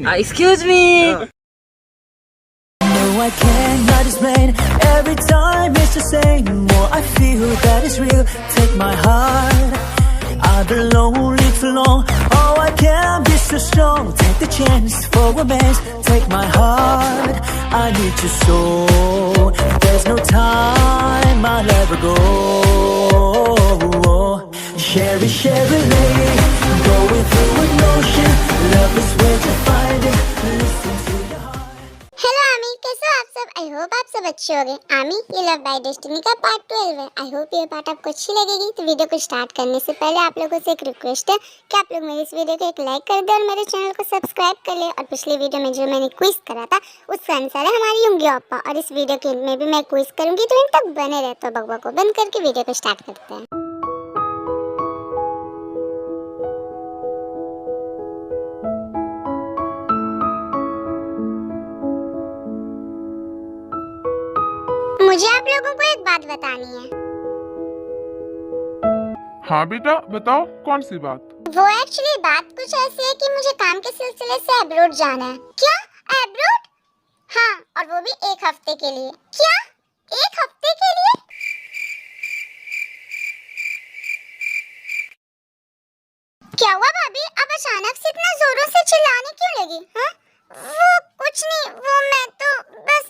Excuse me. No, I cannot explain. Every time it's the same. More I feel that it's real. Take my heart. I've been lonely too long. Oh, I can't be so strong. Take the chance for romance. Take my heart. I need you so. There's no time I'll ever go. Share it, lady. Going through an ocean. Love is where to find it. Listen to your heart. Hello आमी, कैसे हो आप सब? I hope आप सब अच्छे होंगे। आमी, ये लव बाय डेस्टिनी का पार्ट 12 है। आई होप ये पार्ट आपको अच्छी लगेगी। तो वीडियो को स्टार्ट करने से पहले आप लोगों से एक रिक्वेस्ट है कि आप लोग मेरे इस वीडियो को एक लाइक कर दें और मेरे चैनल को सब्सक्राइब कर ले। और पिछले वीडियो में जो मैंने क्विज करा था उसका आंसर है हमारी युंगी ओप्पा। और इस वीडियो के में भी मैं क्विज करूंगी, तो इन तक बने रहते हो। बकबक को बंद करके वीडियो को स्टार्ट करते हैं। मुझे आप लोगों को एक बात बतानी है। हाँ बेटा बताओ, कौन सी बात? वो एक्चुअली बात कुछ ऐसी है कि मुझे काम के सिलसिले से अब्रॉड जाना है। क्या अब्रॉड? हाँ, और वो भी 1 हफ्ते के लिए। क्या 1 हफ्ते के लिए? क्या हुआ भाभी, अब अचानक से इतना जोरों से चिल्लाने क्यों लगी? हाँ, वो कुछ नहीं, वो मैं तो बस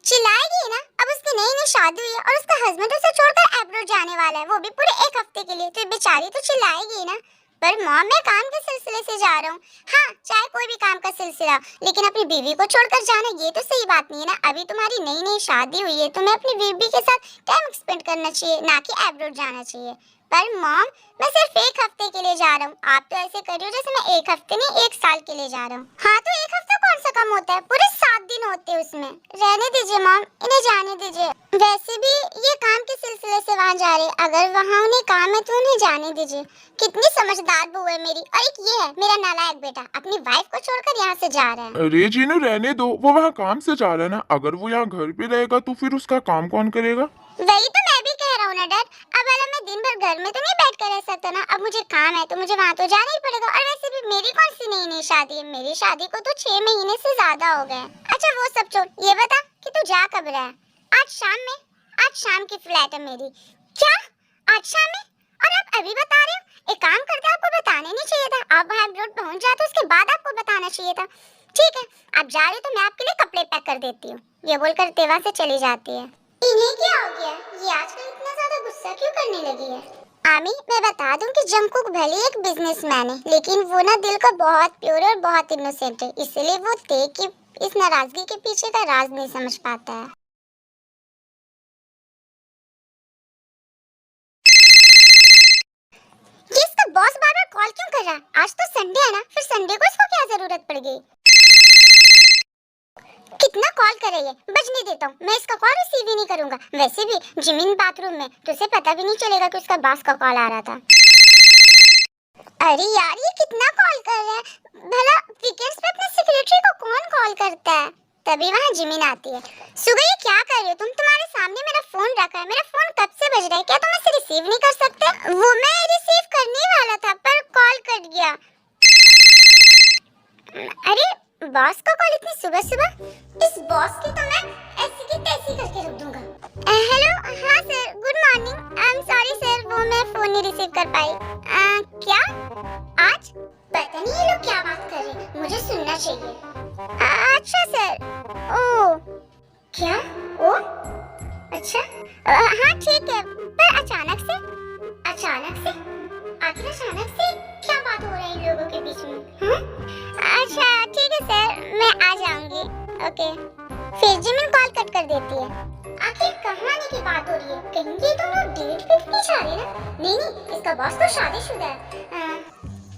चिल्लाएगी ना। अब उसकी नई शादी हुई है और उसका हस्बैंड उसे छोड़कर अब्रॉड जाने वाला है, वो भी पूरे 1 हफ्ते के लिए। तो बेचारी तो चिल्लाएगी ना। पर मॉम, मैं काम के सिलसिले से जा रहा हूँ। हाँ, चाहे कोई भी काम का सिलसिला, लेकिन अपनी बीवी को छोड़कर जाना ये तो सही बात नहीं है ना। अभी तुम्हारी नई शादी हुई है, तुम्हें अपनी बीवी के साथ टाइम स्पेंड करना चाहिए, ना कि अब्रॉड जाना चाहिए। पर मॉम, मैं सिर्फ 1 हफ्ते के लिए जा रहा हूँ। आप तो ऐसे कर रही हो जैसे मैं 1 हफ्ते नहीं 1 साल के लिए जा रहा हूँ। हाँ, तो 1 हफ्ता कौन सा कम होता है? पूरे 7 दिन होते हैं उसमें। रहने दीजिए मॉम, इन्हें जाने दीजिए। वैसे भी ये काम के सिलसिले से वहाँ जा रहे, अगर वहाँ उन्हें काम है तो उन्हें जाने दीजिए। कितनी समझदार बहू है मेरी। और एक ये है मेरा नालायक बेटा, अपनी वाइफ को छोड़कर यहाँ से जा रहा है। अरे जीनू रहने दो, वो वहाँ काम से जा रहा है ना। अगर वो यहाँ घर पे रहेगा तो फिर उसका काम कौन करेगा? वही तो मैं भी कह रहा हूँ ना डैड। अब वाला मैं दिन भर घर में तो नहीं बैठ कर रह सकता ना। अब मुझे काम है तो मुझे वहाँ तो जाना ही पड़ेगा। और वैसे भी मेरी कौन सी नई शादी है? मेरी शादी को तो 6 महीने से ज्यादा हो गए। अच्छा वो सब छोड़, ये बता कि तू जा कब रहा है? आज शाम में। आज शाम की फ्लाइट है मेरी। क्या आज शाम में? और आप अभी बता रहे हो? एक काम करते, आपको बताने नहीं चाहिए था। आप वहाँ अब्रॉड पहुँच जाते, उसके बाद आपको बताना चाहिए था। ठीक है, आप जा रहे हो तो मैं आपके लिए कपड़े पैक कर देती हूँ। ये बोलकर तेवा से चली जाती है। इन्हें क्या हो गया? ये आजकल इतना ज्यादा गुस्सा क्यों करने लगी है? आमी, मैं बता दूं कि जंगकुक भले एक बिजनेसमैन है, लेकिन वो ना दिल का बहुत प्योर और बहुत इनोसेंट है। इसलिए वो ते की इस नाराजगी के पीछे का राज नहीं समझ पाता है। ये इसका बॉस बार-बार कॉल क्यों कर रहा है? आज तो संडे है ना, फिर संडे को इसको क्या जरूरत पड़ गई? कितना कॉल करे ये? बजने देता हूँ, मैं इसका कॉल रिसीव ही नहीं करूंगा। वैसे भी जिमिन बाथरूम में, तो उसे पता भी नहीं चलेगा कि उसका बॉस का कॉल आ रहा था। अरे यार, ये कितना कॉल कर रहा है? भला वीकेंड्स पे अपने सेक्रेटरी को कौन कॉल करता है? तभी वहाँ जिमिन आती है। सुगा, ये क्या कर रहे हो तुम? तुम्हारे सामने मेरा फोन रखा है। मेरा फोन कब से बज रहा है? क्या तुम इसे रिसीव नहीं कर सकते? वो मैं रिसीव करने वाला था पर कॉल कट गया। अरे बॉस का कॉल इतनी सुबह सुबह? इस बॉस की तो मैं ऐसी की तैसी करके रख दूंगा। हेलो, हाँ sir, good morning. I am sorry sir, वो मैं फोन नहीं रिसीव कर पाई। क्या आज? पता नहीं ये लोग क्या बात कर रहे हैं, मुझे सुनना चाहिए। अच्छा सर। ओ क्या? ओ अच्छा, हाँ ठीक है। पर अचानक से आखिर अचानक से क्या बात हो रही है इन लोगों के बीच में? अच्छा ठीक है सर, मैं आ जाऊंगी। ओके। फिर जिमिन कॉल कट कर देती है। आखिर कहाँ आने की बात हो रही है? कहीं ये दोनों डेट पे नहीं जा रहे ना? नहीं, इसका बॉस तो शादीशुदा है।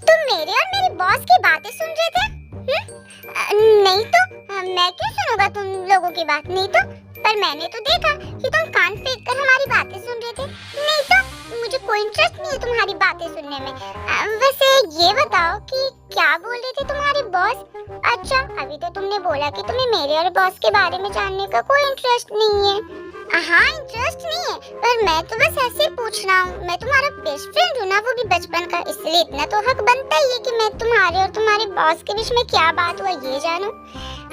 तुम मेरे और मेरे बॉस की बातें सुन रहे थे? नहीं तो मैं क्यों सुनूंगा तुम लोगों की बात? नहीं तो, पर मैंने तो देखा कि तुम कान फेंक कर हमारी बातें सुन रहे थे। नहीं तो मुझे कोई इंटरेस्ट नहीं है तुम्हारी बातें सुनने में। वैसे ये बताओ कि क्या बोल रहे थे तुम्हारे बॉस? अच्छा, अभी तो तुमने बोला कि तुम्हें मेरे और बॉस के बारे में जानने का कोई इंटरेस्ट नहीं है। हाँ इंटरेस्ट नहीं है, पर मैं तो बस ऐसे ही पूछ रहा हूँ। मैं तुम्हारा बेस्ट फ्रेंड हूँ ना, वो भी बचपन का, इसलिए इतना तो हक बनता ही है कि मैं तुम्हारे और तुम्हारे बॉस के बीच में क्या बात हुआ ये जानूं।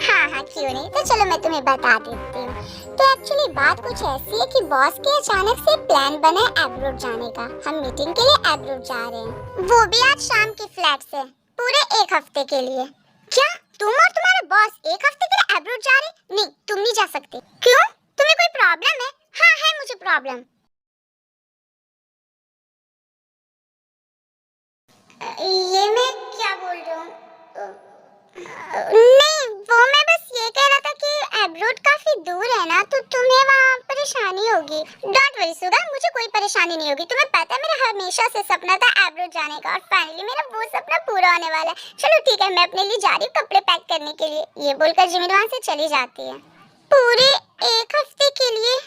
हाँ हाँ क्यों नहीं, तो चलो मैं तुम्हें बता देती हूँ। तो एक्चुअली बात कुछ ऐसी है कि बॉस के अचानक से प्लान बना है एब्रोड जाने का। हम मीटिंग के लिए एब्रोड जा रहे हैं, वो भी आज शाम की फ्लाइट से, पूरे 1 हफ्ते के लिए। क्या तुम और तुम्हारा बॉस 1 हफ्ते के लिए एब्रोड जा रहे? नहीं, तुम नहीं जा सकते। क्यों, तुम्हें कोई प्रॉब्लम है? हाँ है मुझे प्रॉब्लम। ये मैं क्या बोल रहा हूँ? नहीं, वो मैं बस ये कह रहा था कि एब्रोड काफी दूर है ना, तो तुम्हें वहाँ परेशानी होगी। डोंट वरी सुगा, मुझे कोई परेशानी नहीं होगी। तुम्हें पता है मेरा हमेशा से सपना था एब्रोड जाने का, और फाइनली मेरा वो सपना पूरा होने वाला है। चलो ठीक है, मैं अपने लिए जा रही हूँ कपड़े पैक करने के लिए। ये बोलकर जिमिन वहाँ से चली जाती है। पूरे 1 हफ्ते के लिए?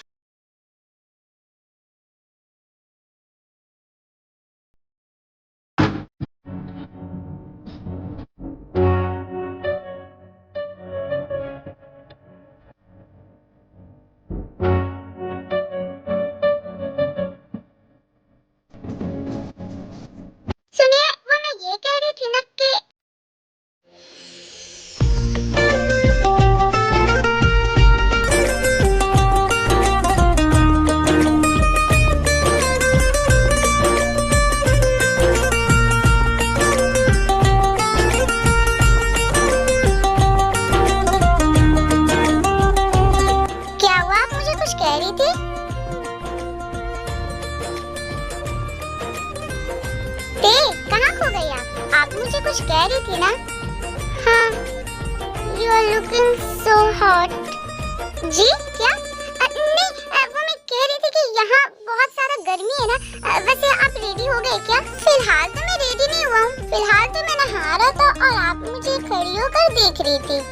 सुनिए, वो मैं ये कह रही थी ना कि क्या हुआ, आप मुझे कुछ कह रही थी? कहाँ खो गई आप? आप मुझे कुछ कह रही थी ना? हाँ, you are looking so hot. जी क्या? नहीं, वो मैं कह रही थी कि यहाँ बहुत सारा गर्मी है ना। वैसे आप रेडी हो गए क्या? फिलहाल तो मैं रेडी नहीं हुआ हूँ। फिलहाल तो मैं नहा रहा था और आप मुझे खड़ी होकर देख रही थी।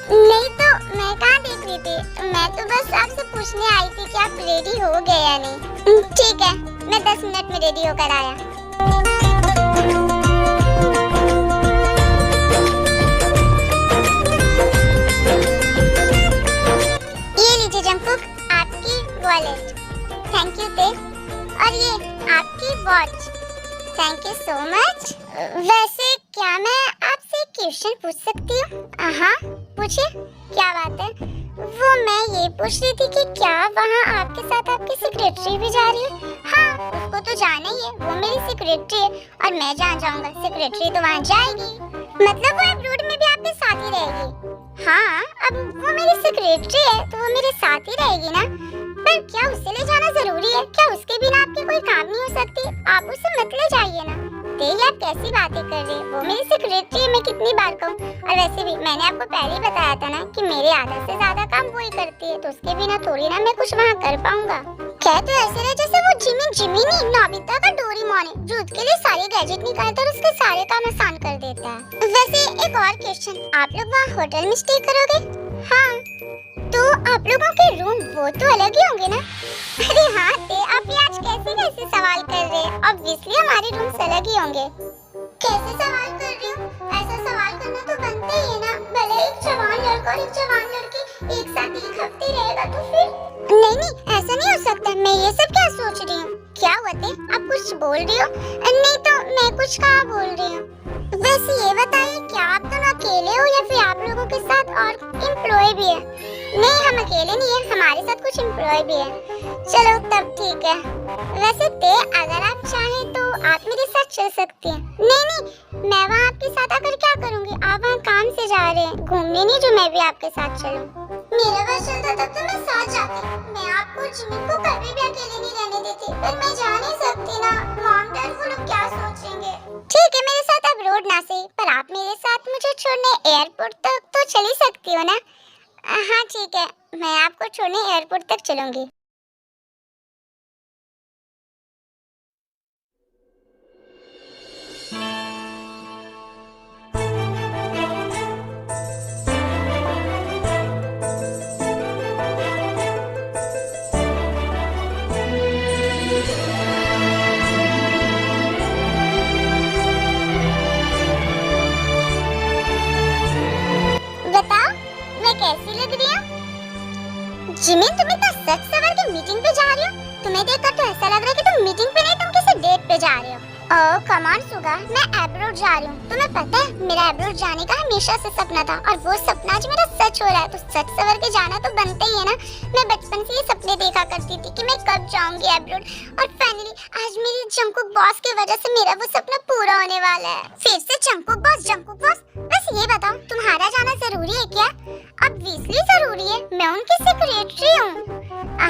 नहीं तो मैं कहाँ देख रही थी, मैं तो बस आपसे पूछने आई थी कि आप रेडी हो गए या नहीं। ठीक है, मैं 10 मिनट में रेडी होकर आया। ये लीजिए जंगकुक, आपकी वॉलेट। थैंक यू ते। और ये आपकी watch. Thank you so much. वैसे क्या मैं आपसे एक क्वेश्चन पूछ सकती हूँ? हाँ पूछिए, क्या बात है? वो मैं ये पूछ रही थी कि क्या वहाँ आपके साथ आपकी सेक्रेटरी भी जा रही है? हाँ, उसको तो जाना ही है, वो मेरी सेक्रेटरी है और मैं जहाँ जाऊँगा सेक्रेटरी तो वहाँ जाएगी। मतलब वो एब्रोड में भी आपके साथ ही रहेगी? हाँ, अब वो मेरी सेक्रेटरी है तो वो मेरे साथ ही रहेगी ना। पर क्या उससे ले जाना जरूरी है? क्या उसके बिना आपके कोई काम नहीं हो सकती? आप उससे मत ले जाइए ना। देखिए आप कैसी बातें कर रही है, वो मेरी सेक्रेटरी है, मैं कितनी बार कहूँ। और वैसे भी मैंने आपको पहले ही बताया था ना कि मेरे आधा से ज्यादा काम वो ही करती है, तो उसके बिना थोड़ी ना मैं कुछ वहाँ कर पाऊंगा। क्या तो ऐसे रहे जैसे वो जिमिनी नोबिता का डोरेमोन है, जो उसके लिए सारे गैजेट निकालता और उसके सारे काम आसान कर देता है। वैसे एक और क्वेश्चन, आप लोग वहाँ होटल में स्टे करोगे? हाँ, तो आप लोगों के रूम वो तो अलग ही होंगे ना? अरे हाँ, आप ये आज कैसे सवाल कर रहे हैं? ऑब्वियसली हमारे रूम्स अलग ही होंगे। कैसे सवाल कर रही हूँ? ऐसा सवाल करना तो बनता ही है ना। भले एक जवान लड़का और एक जवान लड़की एक साथ 1 हफ्ते रहेगा तो फिर? नहीं, ऐसा नहीं हो सकता। मैं ये सब क्या सोच रही हूँ? क्या हुआ ते? आप कुछ बोल रही हो? नहीं तो मैं कुछ कहाँ बोल रही हूँ। वैसे ये बताइए, क्या आप दोनों अकेले हो या फिर आप लोगों के साथ और एम्प्लॉय भी है? नहीं, हम अकेले नहीं है, हमारे साथ कुछ एम्प्लॉय भी है। चलो तब ठीक है। वैसे ते अगर आप चाहें तो आप मेरे साथ चल सकती हैं। नहीं, मैं वहाँ आपके साथ आकर क्या करूँगी? आप वहाँ काम से जा रहे हैं, घूमने नहीं जो मैं भी आपके साथ चलूँ। मेरा बस चलता तब तो मैं साथ जाती। मैं आपको जिमिन को कभी भी अकेले नहीं रहने देती, पर मैं जा नहीं सकती ना। मॉम डैड वो लोग क्या सोचेंगे? ठीक है, मेरे साथ अब रोड ना सही, पर आप मेरे साथ मुझे छोड़ने एयरपोर्ट तक तो चल ही सकती हो ना? हाँ ठीक है, मैं आपको छोड़ने एयरपोर्ट तक चलूंगी। बताओ, मैं कैसी लग रही हूँ? जिमिन, तुम इतना सच सवर के मीटिंग पे जा रही हो? तुम्हें देखकर तो ऐसा लग रहा है कि तुम मीटिंग पे नहीं, तुम किसी डेट पे जा रहे हो। ओह कम ऑन सुगा, मैं एब्रोड जा रही हूँ। तुम्हें पता है मेरा एब्रोड जाने का हमेशा से सपना था और वो सपना आज मेरा सच हो रहा है। तो सच सवर के जाना तो बनता ही है ना। मैं बचपन से ये सपने देखा करती थी कि मैं कब जाऊंगी एब्रोड, और फाइनली आज मेरी जंकुक बॉस की वजह से मेरा वो सपना पूरा होने वाला है। फिर से जंकुक बॉस, जंकुक बॉस। बस ये बताओ, तुम्हारा जाना जरूरी है क्या? ऑब्वियसली जरूरी है, मैं उनकी सेक्रेटरी हूँ।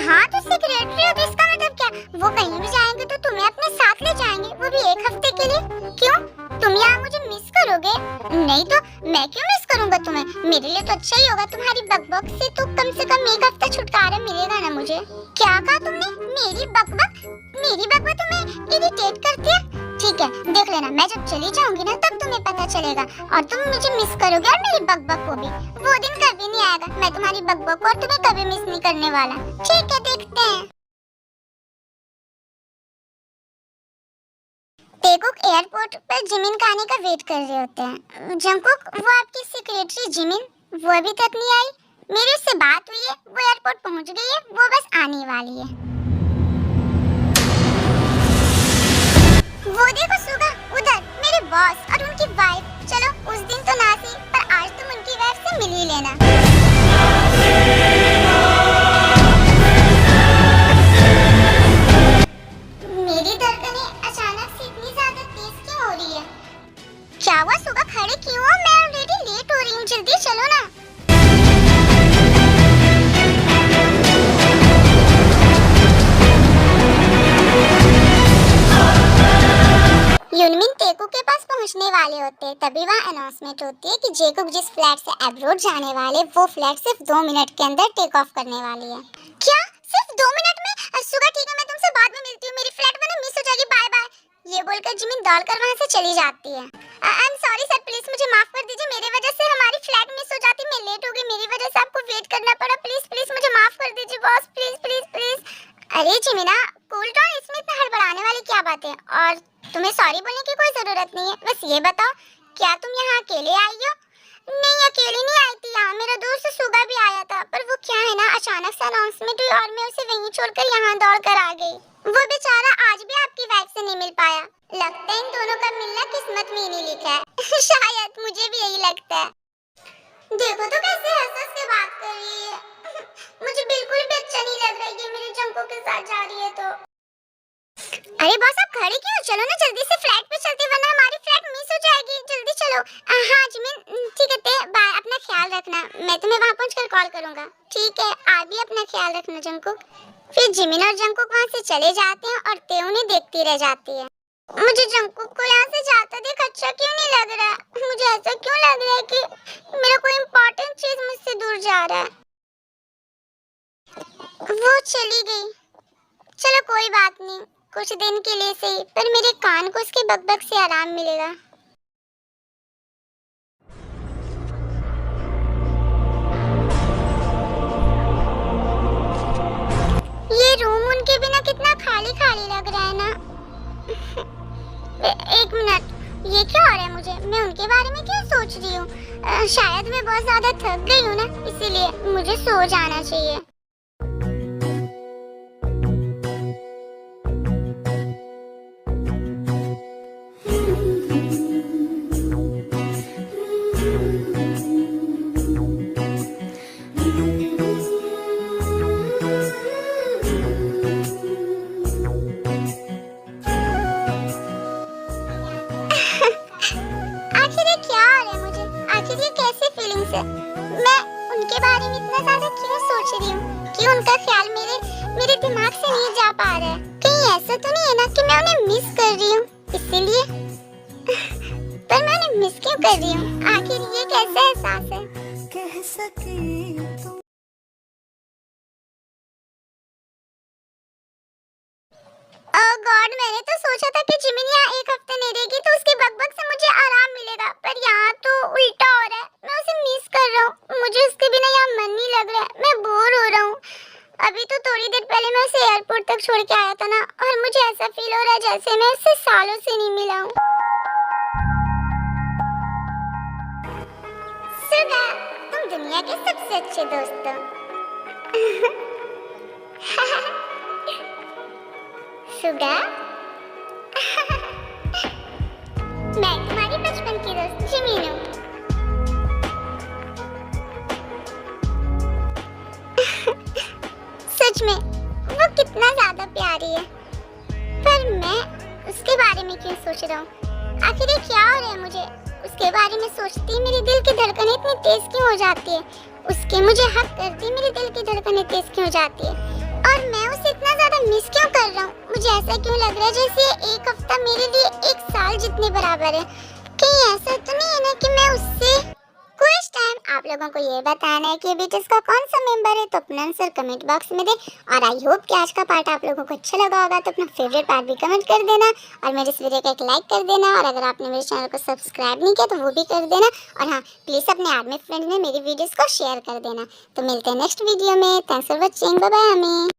हाँ तो सेक्रेटरी हो तो इसका मतलब क्या? वो कहीं भी जाएंगे तो तुम्हें अपने साथ ले जाएंगे, वो भी 1 हफ्ते के लिए। क्यों, तुम यहाँ मुझे मिस करोगे? नहीं तो मैं क्यों मिस करूँगा तुम्हें? मेरे लिए तो अच्छा ही होगा, तुम्हारी बकबक से तो कम से कम 1 हफ्ता छुटकारा मिलेगा ना मुझे। क्या कहा तुमने? मेरी बकबक? मेरी बकबक तुम्हें इरिटेट करती है? ठीक है, देख लेना, मैं जब चली जाऊंगी ना तब तुम्हें पता चलेगा और तुम मुझे मिस करोगे और मेरी बकबक को भी। वो दिन कभी नहीं आएगा, मैं तुम्हारी बकबक को और तुम्हें कभी मिस नहीं करने वाला। ठीक है, देखते हैं। टेकुक एयरपोर्ट पर जिमिन का आने का वेट कर रहे होते हैं। जंकुक, वो आपकी सेक्रेटरी जिमिन, वो अभी तक नहीं आई। मेरी उससे बात हुई है, वो एयरपोर्ट पहुंच गई है, वो बस आने वाली है। वो देखो सुगा, उधर मेरे बॉस और उनकी वाइफ। चलो उस दिन तो ना थी, पर आज तुम उनकी वाइफ से मिल ही लेना। मेरी धड़कनें अचानक से इतनी ज्यादा तेज क्यों हो रही है? क्या हुआ सुगा, खड़े क्यों हो? मैं ऑलरेडी लेट हो रही हूँ, जल्दी चलो ना। यूनमिन टेकुक के पास पहुंचने वाले होते हैं, तभी वहाँ अनाउंसमेंट होती है कि जेकुक जिस फ्लैट से एब्रोड जाने वाले, वो फ्लैट सिर्फ 2 मिनट के अंदर टेक ऑफ करने वाली है। क्या सिर्फ 2 मिनट में? सुगा ठीक है, मैं तुमसे बाद में मिलती हूँ, मेरी फ्लाइट वरना मिस हो जाएगी, बाय बाय। ये बोलकर जिमिन दौड़कर वहाँ से चली जाती है। I am sorry sir, please मुझे माफ कर दीजिए, मेरी वजह से हमारी फ्लाइट मिस हो जाती, मैं लेट हो गई, मेरी वजह से आपको वेट करना पड़ा, प्लीज प्लीज मुझे माफ कर दीजिए बॉस, प्लीज प्लीज प्लीज। अरे जिमिना, कूल डाउन, इसमें इतना हड़बड़ाने वाली क्या बात है? और तुम्हें सॉरी बोलने की कोई जरूरत नहीं है। बस ये बताओ, क्या तुम यहाँ अकेले आई हो? नहीं, अकेले नहीं आई थी, यहाँ मेरा दोस्त सुगा भी आया था, पर वो क्या है ना, अचानक से अनाउंसमेंट हुई और मैं उसे वहीं छोड़कर यहाँ दौड़कर आ गई। वो बेचारा आज भी आपकी वाइफ से नहीं मिल पाया। लगता है इन दोनों का मिलना किस्मत में ही नहीं लिखा है। शायद मुझे भी यही लगता है। देखो तो कैसे हंस-हंस के बात कर रही है। मुझे बिल्कुल भी अच्छा नहीं लग रहा है ये मेरे जंको के साथ जा रही है तो। अरे बॉस, आप खड़े क्यों? चलो ना जल्दी से फ्लाइट पे चलते, वरना हमारी फ्लाइट मिस हो जाएगी, जल्दी चलो। हाँ जिमिन, ठीक है, बाय, अपना ख्याल रखना, मैं तुम्हें वहाँ पहुँचकर कॉल करूँगा। ठीक है, आप भी अपना ख्याल रखना जंकुक। फिर जिमिन और जंकुक वहाँ से चले जाते हैं और ते उन्हें देखती रह जाती है। मुझे जंकुक को यहाँ से जाता देख अच्छा क्यों नहीं लग रहा? मुझे ऐसा क्यों लग रहा है कि मेरा कोई इम्पोर्टेंट चीज मुझसे दूर जा रहा है। वो चली गई, चलो कोई बात नहीं, कुछ दिन के लिए सही, पर मेरे कान को उसके बकबक से आराम मिलेगा। ये रूम उनके बिना कितना खाली खाली लग रहा है ना। एक मिनट, ये क्या हो रहा है मुझे? मैं उनके बारे में क्यों सोच रही हूँ? शायद मैं बहुत ज्यादा थक गई हूँ ना, इसीलिए मुझे सो जाना चाहिए। आखिर ये क्या हो रहा है मुझे? आखिर ये कैसी फीलिंग्स है? मैं उनके बारे में इतना ज्यादा क्यों सोच रही हूँ कि उनका ख्याल मेरे दिमाग से नहीं जा पा रहा है? कहीं ऐसा तो नहीं है ना कि मैं उन्हें मिस कर रही हूँ इसीलिए? पर मैं उन्हें मिस क्यों कर रही हूँ? आखिर ये कैसा एहसास है? कह सकी तो गॉड, मैंने तो सोचा था कि जिमिन यहाँ 1 हफ्ते नहीं रहेगी तो उसकी बकबक से मुझे आराम मिलेगा, पर यहाँ तो उल्टा हो रहा है। मैं उसे मिस कर रहा हूँ, मुझे उसके बिना यहाँ मन नहीं लग रहा है, मैं बोर हो रहा हूँ। अभी तो थोड़ी देर पहले मैं उसे एयरपोर्ट तक छोड़ के आया था ना, और मुझे ऐसा फील हो रहा है जैसे मैं उससे सालों से नहीं मिला हूँ। सुगा, तुम दुनिया के सबसे अच्छे दोस्त हो। सुगा मैं तुम्हारी बचपन की दोस्त जिमीन हूँ। सच में वो कितना ज्यादा प्यारी है, पर मैं उसके बारे में क्यों सोच रहा हूँ? आखिर ये क्या हो रहा है मुझे? उसके बारे में सोचती ही मेरे दिल की धड़कनें इतनी तेज क्यों हो जाती है? उसके मुझे हक करती मेरे दिल की धड़कनें तेज क्यों हो जाती है? और मैं उसे इतना ज्यादा मिस क्यों कर रहा हूँ? मुझे ऐसा क्यों लग रहा है जैसे एक हफ्ता मेरे लिए 1 साल जितने बराबर है। कहीं ऐसा तो नहीं है ना कि मैं उससे कुछ टाइम आप लोगों को ये बताना है कि बीटीएस का कौन सा मेंबर है, तो अपना आंसर कमेंट बॉक्स में दे। और आई होप कि आज का पार्ट आप लोगों को अच्छा लगा होगा, तो अपना फेवरेट पार्ट भी कमेंट कर देना और मेरे इस वीडियो को एक लाइक कर देना। और अगर आपने मेरे चैनल को सब्सक्राइब नहीं किया तो वो भी कर देना। और हाँ, प्लीज़ अपने आर्मी फ्रेंड में मेरी वीडियोज़ को शेयर कर देना। तो मिलते हैं नेक्स्ट वीडियो में। Thanks for watching, bye bye. हमें